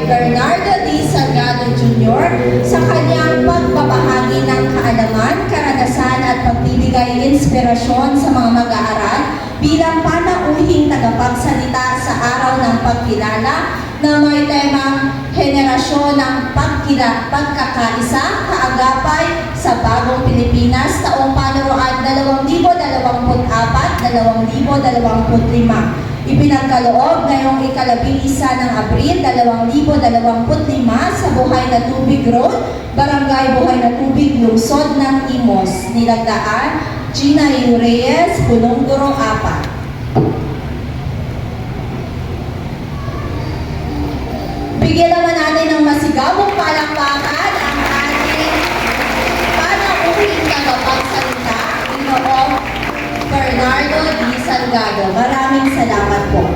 Bernardo D. Salgado Jr. sa kanyang pagbabahagi ng kaalaman, karanasan at pagbibigay inspirasyon sa mga mag-aaral bilang panauhing tagapagsalita sa araw ng pagkilala na may temang Henerasyon ng Pagkakaisa, Kaagapay sa Bagong Pilipinas, taong panuruan 2024-2025. Ipinagkaloob ngayong ika-11 ng Abril 2025 sa Buhay na Tubig Road, Barangay Buhay na Tubig, Lungsod ng Imos. Nilagdaan, Gina U. Reyes, Punong-Duro 4. Bigyan naman natin ng masigabong palakpakan ang ating panauhing tagapagsalita, Ginoong Bernardo D. Salgado. Maraming salamat po.